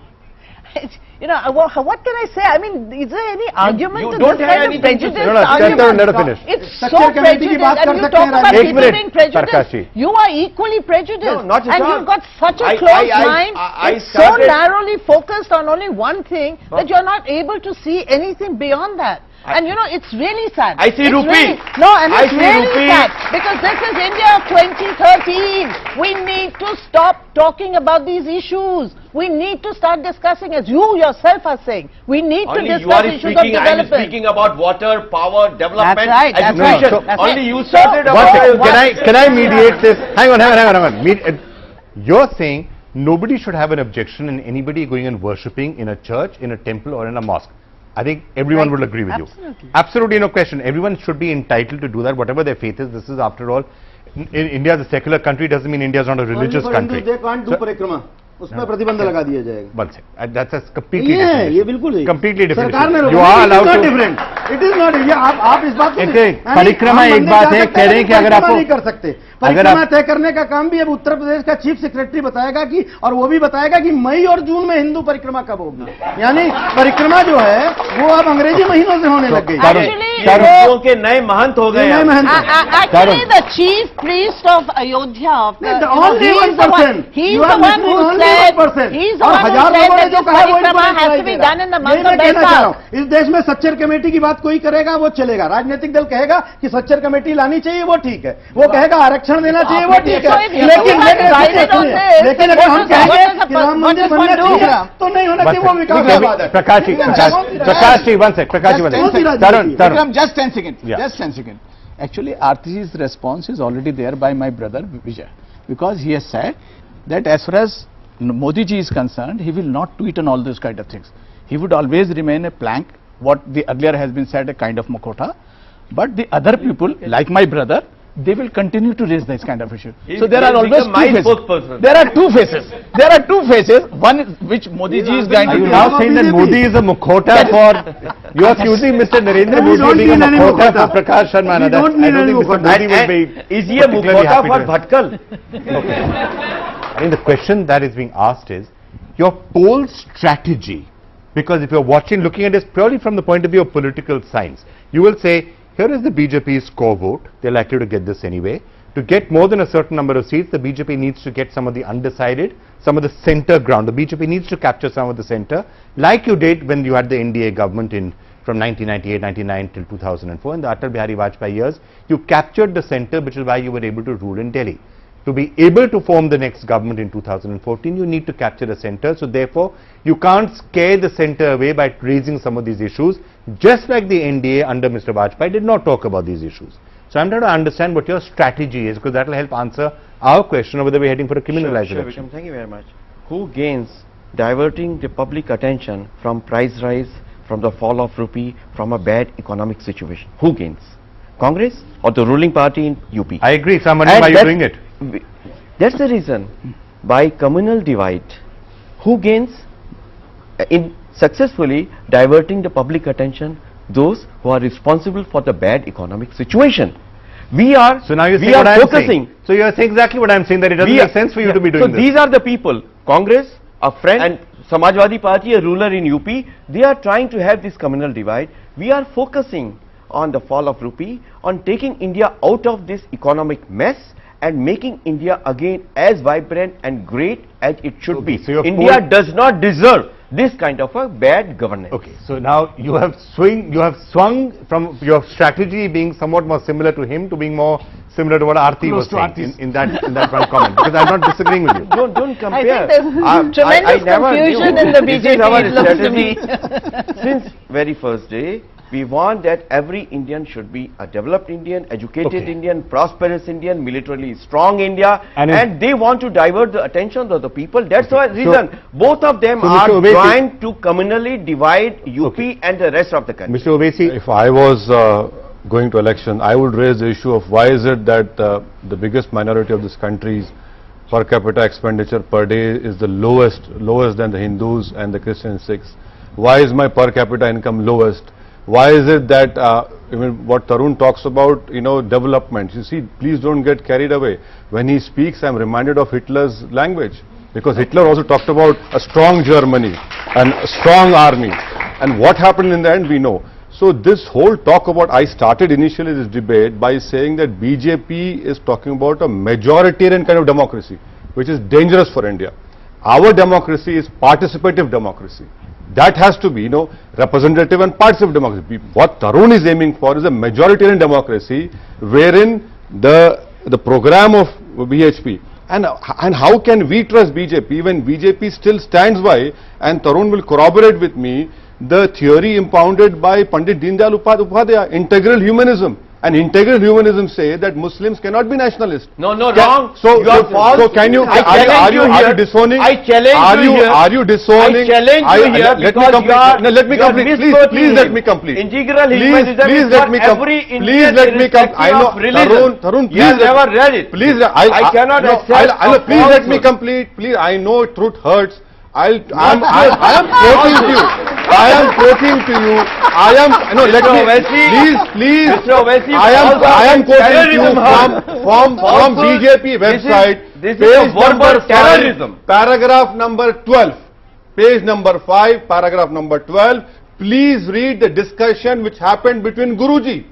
You know, what can I say? I mean, is there any argument you to don't this have kind of anything to say. prejudice No, no, argument? let her finish. It's so Structure committee की बात prejudiced, कर and you सकते talk हैं, about एक people minute, being prejudiced. प्रकाशी. You are equally prejudiced, No, not at and all. you've got such a I closed mind. It's so started- narrowly focused on only one thing that you're not able to see anything beyond that. And you know, it's really sad. I see It's rupee. really- no, and I it's see really rupee. sad because this is India of 2013. We need to stop talking about these issues. We need to start discussing, as you yourself are saying, we need Only to you discuss are issues of speaking, I am development. speaking about water, power, development, That's right, that's education. right. That's Only right. you So- started One about second, can I mediate this? Hang on. You're saying nobody should have an objection in anybody going and worshipping in a church, in a temple or in a mosque. I think everyone will agree with you. Absolutely no question. Everyone should be entitled to do that, whatever their faith is. This is, after all, India is a secular country, doesn't mean India is not a religious country. They can't do So- परिक्रमा उसमें प्रतिबंध लगा दिया जाएगा One second. That's a completely ये है, different ये issue. बिल्कुल सही। Completely different सरकार ने issue. रोका You है, are it is allowed not to. different. It is not, ये आप इस बात को एक यानी परिक्रमा हम एक मंदिर बात जा है, सकते कह रहे हैं कि अगर परिक्रमा आपको- नहीं कर सकते अगर परिक्रमा आप- तय करने का काम भी अब उत्तर प्रदेश का चीफ सेक्रेटरी बताएगा कि, और वो भी बताएगा कि मई और जून में हिंदू परिक्रमा कब होगी। यानी परिक्रमा जो है वो अब अंग्रेजी महीनों से होने लग गई। Actually, हिंदुओं के नए महंत हो गए नए हैं। महंत। actually, the chief priest of Ayodhya, of the, The you know, only he is the 1%. one, he You is are the one missing who only said, 1%. he is the और one who हजार said लोगों ने that जो this कहा वो parikrama इनको has नहीं to be दे रहा। done in the यही month मैं of कहना चाह रहा Baisakh. हूं, इस देश में सच्चर कमेटी की बात कोई करेगा वो चलेगा, राजनीतिक दल कहेगा कि सच्चर कमेटी लानी चाहिए वो ठीक है, वो कहेगा आरक्षण देना चाहिए वो ठीक है, So if you लेकिन have decided on this, लेकिन अगर हम what कहेंगे does the कि राम what मंदिर does बनना one do? चाहिए तो नहीं होना चाहिए, वो विकासवाद है। Prakash ji, one sec. Vikram, just 10 seconds. Yeah. Just 10 seconds. Actually, Aarti's response is already there by my brother Vijay, because he has said that as far as Modi ji is concerned, he will not tweet on all those kind of things. He would always remain a plank, what the earlier has been said, a kind of Makota. But the other people, like my brother, they will continue to raise this kind of issue. So there are He'll always become my two faces. spokesperson. There are two faces. There are two faces. One is which Modi ji is going Are to you do. now saying that Modi is a mukhota for... You are accusing Mr. Narendra We Modi don't of being a need any mukhota mukhota. for Prakash Sharma. We That- don't need I don't any think Mr. mukhota. Modi will be Is he a particularly mukhota happy for to- Bhatkal? I think the question that is being asked is your poll strategy, because if you're looking at this purely from the point of view of political science, you will say, here is the BJP's core vote, they're likely to get this anyway. To get more than a certain number of seats, the BJP needs to get some of the undecided, some of the center ground. The BJP needs to capture some of the center, like you did when you had the NDA government from 1998-99 till 2004, in the Atal Bihari Vajpayee years. You captured the center, which is why you were able to rule in Delhi. To be able to form the next government in 2014, you need to capture the center. So therefore, you can't scare the center away by raising some of these issues, just like the NDA under Mr. Vajpayee did not talk about these issues. So I'm trying to understand what your strategy is, because that will help answer our question of whether we're heading for a criminalized Sure, election. Vikram, thank you very much. Who gains diverting the public attention from price rise, from the fall of rupee, from a bad economic situation? Who gains? Congress or the ruling party in UP? I agree. So I'm wondering And why you're that's- doing it. That's the reason. By communal divide, who gains in successfully diverting the public attention? Those who are responsible for the bad economic situation. We are, So now you're we saying what are I'm focusing. saying. So you're saying exactly what I'm saying, that it doesn't We make are- sense for you to be So doing this. these are the people, Congress, a friend, and Samajwadi Party, a ruler in UP, they are trying to have this communal divide. We are focusing on the fall of rupee, on taking India out of this economic mess and making India again as vibrant and great as it should Okay, be. so your India poll- does not deserve this kind of a bad governance. Okay, so now you have swung from your strategy being somewhat more similar to him to being more similar to what Aarti was Close to saying Aarti's. in that one comment, because I'm not disagreeing with you. Don't compare. I think there's tremendous never confusion knew. in the This is BJP, our it looks to me. strategy. Since very first day, We want that every Indian should be a developed Indian, educated Indian, prosperous Indian, militarily strong India, and they want to divert the attention of the people. That's why reason both of them are trying to communally divide UP and the rest of the country. Mr. Owaisi, if I was going to election, I would raise the issue of why is it that the biggest minority of this country's per capita expenditure per day is the lowest than the Hindus and the Christian Sikhs. Why is my per capita income lowest? Why is it that what Tarun talks about, development? You see, please don't get carried away. When he speaks, I'm reminded of Hitler's language, because Hitler also talked about a strong Germany and a strong army. And what happened in the end, we know. So this whole talk about, I started initially this debate by saying that BJP is talking about a majoritarian kind of democracy, which is dangerous for India. Our democracy is participative democracy. That has to be, representative and participative democracy. What Tarun is aiming for is a majoritarian democracy, wherein the program of BHP, and how can we trust BJP when BJP still stands by, and Tarun will corroborate with me, the theory impounded by Pandit Deendayal Upadhyaya, integral humanism. And integral humanism say that Muslims cannot be nationalists. No, wrong. So you are false. So can you? Are you disowning? I challenge you here. Are you disowning? I challenge you here because let me complete. Please let me complete. Integral humanism please is let what me every Indian, please let me complete. I know, Tarun, please. You have never read it. Please, I cannot accept. Please let me complete. Please, I know truth hurts. I am quoting to you. I am quoting to you. Let me, please. Mr. Owaisi, I am quoting to you from BJP website. This is verbal terrorism. Paragraph number 12. Page number 5, paragraph number 12. Please read the discussion which happened between Guruji.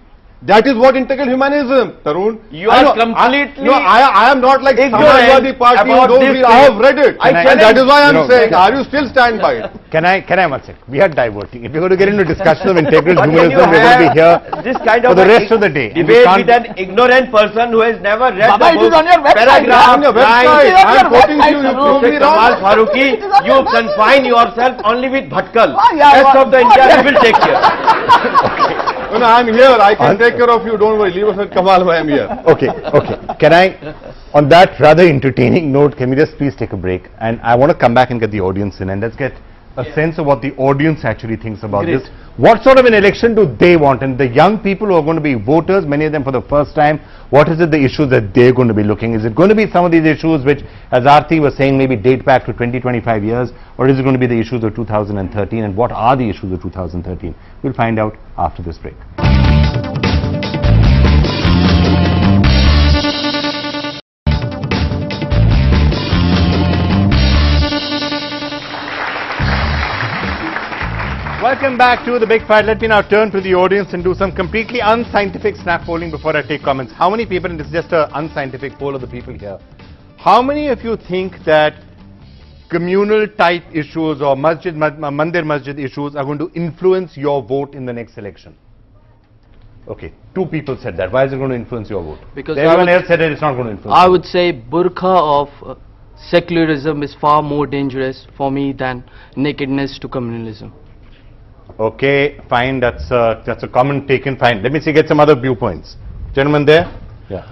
That is what integral humanism, Tarun. You are completely I am not like Samajwadi Party who don't read. I have read it. And that is why I am saying, are you still stand by it? Can I one sec? We are diverting. If we're going to get into discussion of integral humanism, we're going to be here this kind for the rest of the day. Debate with an ignorant person who has never read Baba, the book. it is on your website. Paragraph on your website. I am quoting to you. You prove me wrong. Kamal Farooqi, you confine yourself only with Bhatkal. Rest of the India we will take care. No, I am here. I can take care of you. Don't worry. Leave us with Kamal. I am here. Okay. Can I, on that rather entertaining note, can we just please take a break? And I want to come back and get the audience in, and let's get a sense of what the audience actually thinks about this. What sort of an election do they want? And the young people who are going to be voters, many of them for the first time, what is it the issues that they're going to be looking? Is it going to be some of these issues which, as Aarti was saying, maybe date back to 20-25 years, or is it going to be the issues of 2013? And what are the issues of 2013? We'll find out after this break. Welcome back to The Big Fight. Let me now turn to the audience and do some completely unscientific snap polling before I take comments. How many people, and this is just an unscientific poll of the people here, how many of you think that communal type issues or mandir masjid issues are going to influence your vote in the next election? Okay, 2 people said that. Why is it going to influence your vote? Because everyone else said that it's not going to influence. I would say burqa of secularism is far more dangerous for me than nakedness to communalism. Okay, fine. That's a common taken. Fine. Let me see. Get some other viewpoints. Gentleman there. Yeah.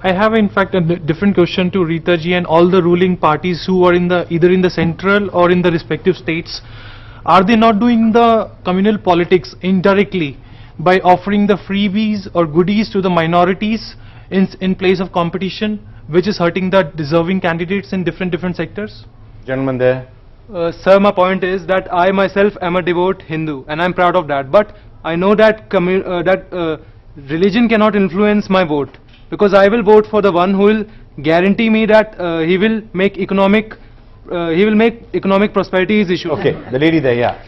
I have in fact a different question to Rita ji and all the ruling parties who are either in the central or in the respective states. Are they not doing the communal politics indirectly by offering the freebies or goodies to the minorities in place of competition, which is hurting the deserving candidates in different sectors? Gentleman there. Sir, my point is that I myself am a devout Hindu and I'm proud of that. But I know that religion cannot influence my vote, because I will vote for the one who will guarantee me that he will make economic prosperity his issue. Okay, the lady there, yeah.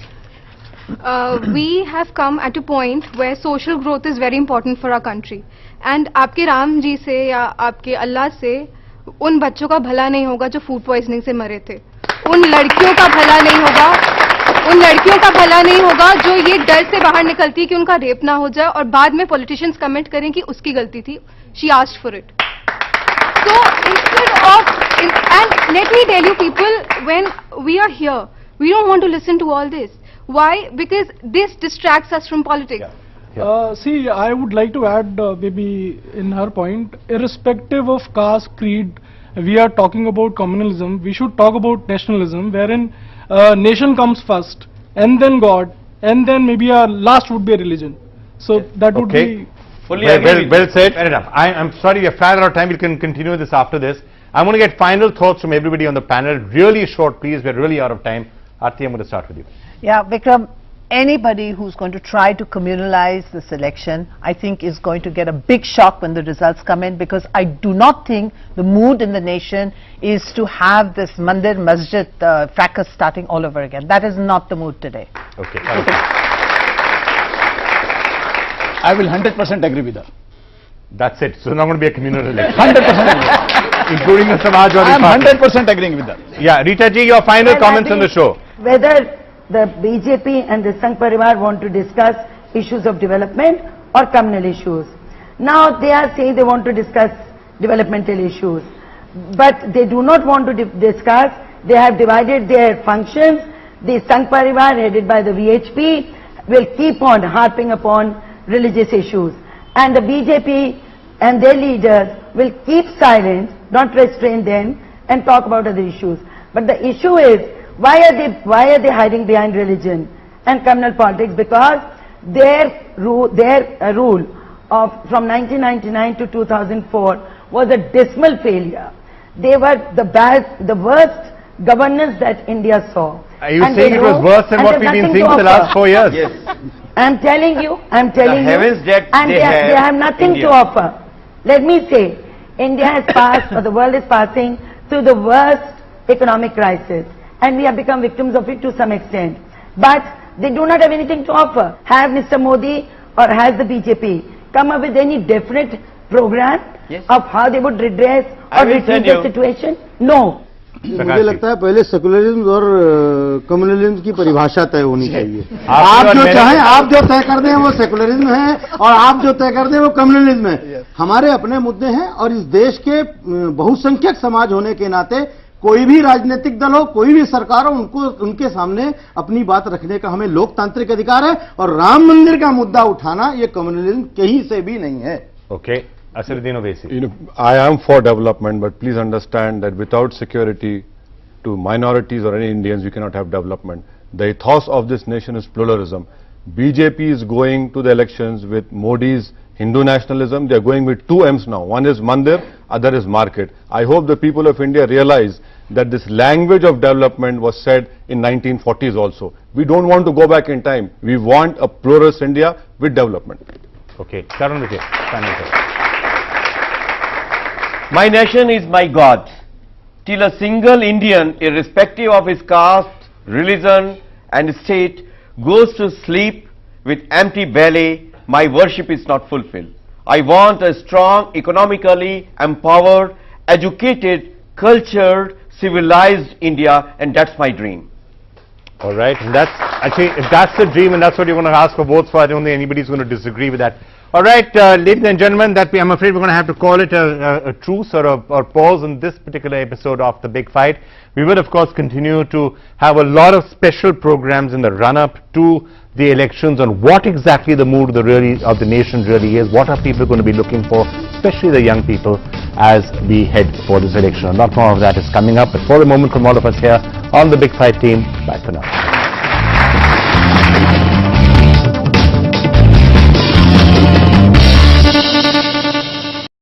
We have come at a point where social growth is very important for our country. And आपके राम जी से या आपके अल्लाह से उन बच्चों का भला नहीं होगा जो फूड पॉइजनिंग से मरे थे. उन लड़कियों का भला नहीं होगा जो ये डर से बाहर निकलती कि उनका रेप ना हो जाए और बाद में पॉलिटिशियंस कमेंट करें कि उसकी गलती थी. She asked for it. So and let me tell you people, when we are here, we don't want to listen to all this. Why? Because this distracts us from politics. See, I would like to add maybe in her point, irrespective of caste, creed, we are talking about communalism. We should talk about nationalism, wherein nation comes first, and then God, and then maybe our last would be a religion. So that would be Fully well said. Fair enough. I'm sorry, we have far out of time. We can continue this after this. I'm going to get final thoughts from everybody on the panel. Really short, please. We're really out of time. Aarti, I'm going to start with you. Yeah, Vikram, anybody who's going to try to communalize this election, I think is going to get a big shock when the results come in, because I do not think the mood in the nation is to have this Mandir Masjid fracas starting all over again. That is not the mood today. Okay. I will 100% agree with her. That's it. So it's not going to be a communal election. 100% agree. Including the Samajwadi I am Party. 100% agreeing with her. Yeah, Rita ji, your final Well, comments I on the think show. Whether the BJP and the Sangh Parivar want to discuss issues of development or communal issues. Now they are saying they want to discuss developmental issues, but they do not want to discuss. They have divided their functions. The Sangh Parivar, headed by the VHP, will keep on harping upon religious issues, and the BJP and their leaders will keep silent, not restrain them, and talk about other issues. But the issue is, why are they hiding behind religion and communal politics? Because their rule of from 1999 to 2004 was a dismal failure. They were the worst governance that India saw. Are you saying it was worse than what we've been seeing for the last 4 years? Yes. I'm telling you, and they have nothing India. to offer. Let me say, India has passed, or the world is passing through the worst economic crisis, and we have become victims of it to some extent. But they do not have anything to offer. Have Mr. Modi or has the BJP come up with any definite program of how they would redress or retrieve the situation? No. मुझे लगता है पहले secularism और communalism की परिभाषा तय होनी चाहिए। आप जो चाहें, आप जो तय कर दें वो सेकुलरिज्म है, और आप जो तय कर दें वो कम्युनलिज्म है। हमारे अपने मुद्दे हैं, और इस देश के बहुसंख्यक समाज होने के नाते कोई भी राजनीतिक दल हो, कोई भी सरकार हो, उनके सामने अपनी बात रखने का हमें लोकतांत्रिक अधिकार है, और राम मंदिर का मुद्दा उठाना ये कम्युनलिज्म कहीं से भी नहीं है। Okay. Asaduddin Owaisi. I am for development, but please understand that without security to minorities or any Indians, we cannot have development. The ethos of this nation is pluralism. BJP is going to the elections with Modi's Hindu nationalism. They are going with 2 M's now. One is Mandir, other is market. I hope the people of India realize that this language of development was said in 1940s also. We don't want to go back in time. We want a pluralist India with development. Okay. Karan Vijay, final thought. My nation is my God. Till a single Indian, irrespective of his caste, religion and state, goes to sleep with empty belly, my worship is not fulfilled. I want a strong, economically empowered, educated, cultured, civilized India, and that's my dream. All right, and that's actually, if that's the dream and that's what you're going to ask for votes for, I don't think anybody's going to disagree with that. All right, ladies and gentlemen, I'm afraid we're going to have to call it a truce or a pause in this particular episode of The Big Fight. We will, of course, continue to have a lot of special programs in the run-up to the elections on what exactly the mood of the nation really is, what are people going to be looking for, especially the young people, as we head for this election. A lot more of that is coming up, but for the moment, from all of us here on The Big Fight team, bye for now.